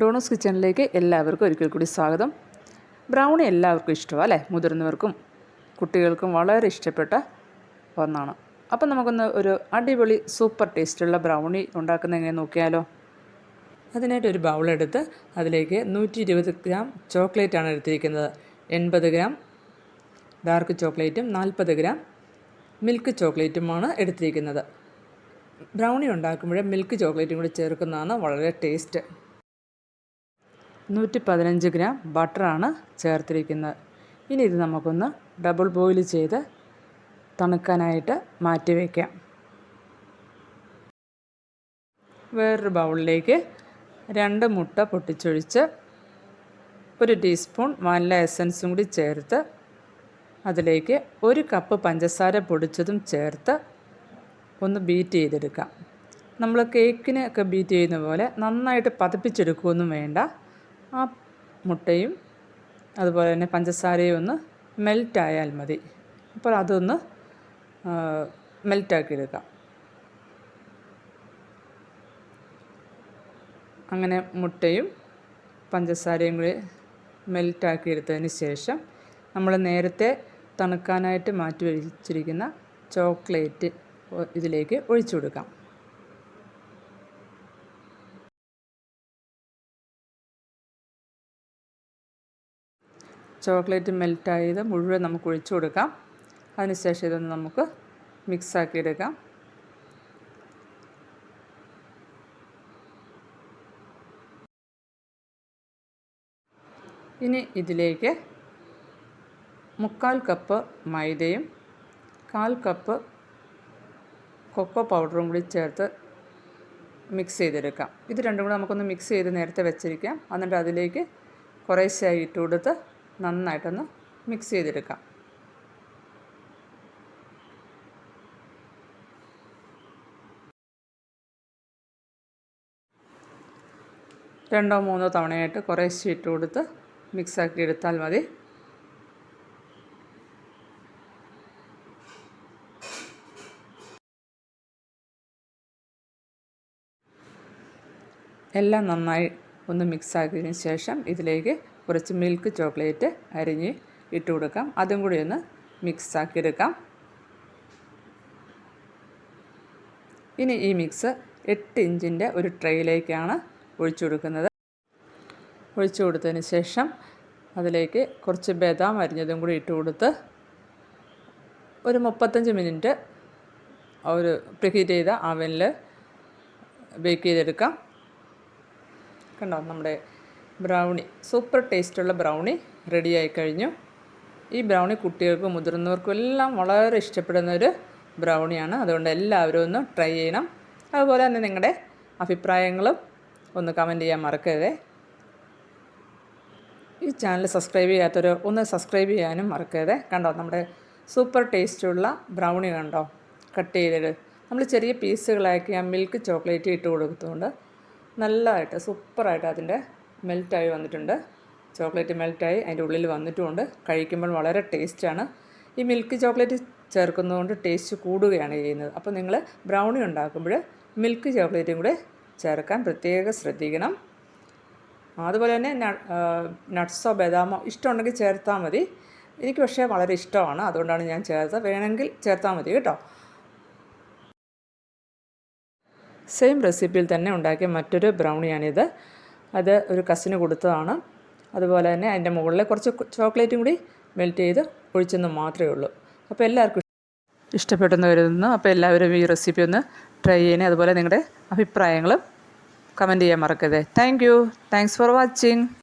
ഡോണൂസ് കിച്ചണിലേക്ക് എല്ലാവർക്കും ഒരിക്കൽ കൂടി സ്വാഗതം. ബ്രൗണി എല്ലാവർക്കും ഇഷ്ടമാണ് അല്ലേ? മുതിർന്നവർക്കും കുട്ടികൾക്കും വളരെ ഇഷ്ടപ്പെട്ട ഒന്നാണ്. അപ്പം നമുക്കൊന്ന് ഒരു അടിപൊളി സൂപ്പർ ടേസ്റ്റുള്ള ബ്രൗണി ഉണ്ടാക്കുന്നത് എങ്ങനെ നോക്കിയാലോ? അതിനായിട്ട് ഒരു ബൗളെടുത്ത് അതിലേക്ക് 120 ഗ്രാം ചോക്ലേറ്റാണ് എടുത്തിരിക്കുന്നത്. 80 ഗ്രാം ഡാർക്ക് ചോക്ലേറ്റും 40 ഗ്രാം മിൽക്ക് ചോക്ലേറ്റുമാണ് എടുത്തിരിക്കുന്നത്. ബ്രൗണി ഉണ്ടാക്കുമ്പോൾ മിൽക്ക് ചോക്ലേറ്റും കൂടി ചേർക്കുന്നതാണ് വളരെ ടേസ്റ്റ്. 115 ഗ്രാം ബട്ടറാണ് ചേർത്തിരിക്കുന്നത്. ഇനി ഇത് നമുക്കൊന്ന് ഡബിൾ ബോയിൽ ചെയ്ത് തണുക്കാനായിട്ട് മാറ്റി വയ്ക്കാം. വേറൊരു ബൗളിലേക്ക് 2 മുട്ട പൊട്ടിച്ചൊഴിച്ച് 1 ടീസ്പൂൺ വാനില എസൻസും കൂടി ചേർത്ത് അതിലേക്ക് 1 കപ്പ് പഞ്ചസാര പൊടിച്ചതും ചേർത്ത് ഒന്ന് ബീറ്റ് ചെയ്തെടുക്കാം. നമ്മൾ കേക്കിനൊക്കെ ബീറ്റ് ചെയ്യുന്ന പോലെ നന്നായിട്ട് പതപ്പിച്ചെടുക്കുകയൊന്നും വേണ്ട. ആ മുട്ടയും അതുപോലെ തന്നെ പഞ്ചസാരയും ഒന്ന് മെൽറ്റായാൽ മതി. അപ്പോൾ അതൊന്ന് മെൽറ്റാക്കിയെടുക്കാം. അങ്ങനെ മുട്ടയും പഞ്ചസാരയും കൂടി മെൽറ്റാക്കിയെടുത്തതിന് ശേഷം നമ്മൾ നേരത്തെ തണുക്കാനായിട്ട് മാറ്റി വെച്ചിരിക്കുന്ന ചോക്ലേറ്റ് ഇതിലേക്ക് ഒഴിച്ചു കൊടുക്കാം. ചോക്ലേറ്റ് മെൽറ്റായത് മുഴുവൻ നമുക്ക് ഒഴിച്ചു കൊടുക്കാം. അതിനുശേഷം ഇതൊന്ന് നമുക്ക് മിക്സാക്കി എടുക്കാം. ഇനി ഇതിലേക്ക് 3/4 കപ്പ് മൈദയും 1/4 കപ്പ് കൊക്കോ പൗഡറും കൂടി ചേർത്ത് മിക്സ് ചെയ്തെടുക്കാം. ഇത് രണ്ടും കൂടി നമുക്കൊന്ന് മിക്സ് ചെയ്ത് നേരത്തെ വെച്ചിരിക്കാം. എന്നിട്ട് അതിലേക്ക് കുറേശ്ശെയായി ഇട്ട് കൊടുത്ത് നന്നായിട്ടൊന്ന് മിക്സ് ചെയ്തെടുക്കാം. രണ്ടോ മൂന്നോ തവണയായിട്ട് കുറേശ്ശെ ഇട്ട് കൊടുത്ത് മിക്സാക്കി എടുത്താൽ മതി. എല്ലാം നന്നായി ഒന്ന് മിക്സാക്കിയതിന് ശേഷം ഇതിലേക്ക് കുറച്ച് മിൽക്ക് ചോക്ലേറ്റ് അരിഞ്ഞ് ഇട്ട് കൊടുക്കാം. അതും കൂടി ഒന്ന് മിക്സാക്കി എടുക്കാം. ഇനി ഈ മിക്സ് 8 ഇഞ്ചിൻ്റെ ഒരു ട്രേയിലേക്കാണ് ഒഴിച്ചു കൊടുക്കുന്നത്. ഒഴിച്ചു കൊടുത്തതിന് ശേഷം അതിലേക്ക് കുറച്ച് ബദാം അരിഞ്ഞതും കൂടി ഇട്ട് കൊടുത്ത് ഒരു 35 മിനിറ്റ് ഒരു പ്രീഹീറ്റ് ചെയ്ത അവനിൽ ബേക്ക് ചെയ്തെടുക്കാം. കണ്ടോ, നമ്മുടെ ബ്രൗണി സൂപ്പർ ടേസ്റ്റുള്ള ബ്രൗണി റെഡിയായി കഴിഞ്ഞു. ഈ ബ്രൗണി കുട്ടികൾക്കും മുതിർന്നവർക്കും എല്ലാം വളരെ ഇഷ്ടപ്പെടുന്നൊരു ബ്രൗണിയാണ്. അതുകൊണ്ട് എല്ലാവരും ഒന്ന് ട്രൈ ചെയ്യണം. അതുപോലെ തന്നെ നിങ്ങളുടെ അഭിപ്രായങ്ങളും ഒന്ന് കമൻറ്റ് ചെയ്യാൻ മറക്കരുത്. ഈ ചാനൽ സബ്സ്ക്രൈബ് ചെയ്യാത്തവർ ഒന്ന് സബ്സ്ക്രൈബ് ചെയ്യാനും മറക്കരുത്. കണ്ടോ, നമ്മുടെ സൂപ്പർ ടേസ്റ്റുള്ള ബ്രൗണി കണ്ടോ കട്ട് ചെയ്തിട്ട് നമ്മൾ ചെറിയ പീസുകളാക്കി ആ മിൽക്ക് ചോക്ലേറ്റ് ഇട്ട് കൊടുത്തതുകൊണ്ട് നല്ലതായിട്ട് സൂപ്പറായിട്ട് അതിൻ്റെ മെൽറ്റായി വന്നിട്ടുണ്ട്. ചോക്ലേറ്റ് മെൽറ്റായി അതിൻ്റെ ഉള്ളിൽ വന്നിട്ടുമുണ്ട്. കഴിക്കുമ്പോൾ വളരെ ടേസ്റ്റാണ്. ഈ മിൽക്ക് ചോക്ലേറ്റ് ചേർക്കുന്നതുകൊണ്ട് ടേസ്റ്റ് കൂടുകയാണ് ചെയ്യുന്നത്. അപ്പോൾ നിങ്ങൾ ബ്രൗണി ഉണ്ടാക്കുമ്പോൾ മിൽക്ക് ചോക്ലേറ്റും കൂടെ ചേർക്കാൻ പ്രത്യേകം ശ്രദ്ധിക്കണം. അതുപോലെ തന്നെ നട്ട്സോ ബദാമോ ഇഷ്ടമുണ്ടെങ്കിൽ ചേർത്താൽ മതി. എനിക്ക് പക്ഷേ വളരെ ഇഷ്ടമാണ്, അതുകൊണ്ടാണ് ഞാൻ ചേർത്തത്. വേണമെങ്കിൽ ചേർത്താൽ മതി കേട്ടോ. സെയിം റെസിപ്പിയിൽ തന്നെ ഉണ്ടാക്കിയ മറ്റൊരു ബ്രൗണിയാണിത്. അത് ഒരു കസിന് കൊടുത്തതാണ്. അതുപോലെ തന്നെ അതിൻ്റെ മുകളിൽ കുറച്ച് ചോക്ലേറ്റും കൂടി മെൽറ്റ് ചെയ്ത് ഒഴിച്ചെന്ന് മാത്രമേ ഉള്ളൂ. അപ്പോൾ എല്ലാവർക്കും ഇഷ്ടപ്പെട്ടെന്ന് കരുതുന്നു. അപ്പോൾ എല്ലാവരും ഈ റെസിപ്പി ഒന്ന് ട്രൈ ചെയ്യണേ. അതുപോലെ നിങ്ങളുടെ അഭിപ്രായങ്ങളും കമൻറ്റ് ചെയ്യാൻ മറക്കരുത്. Thanks for watching.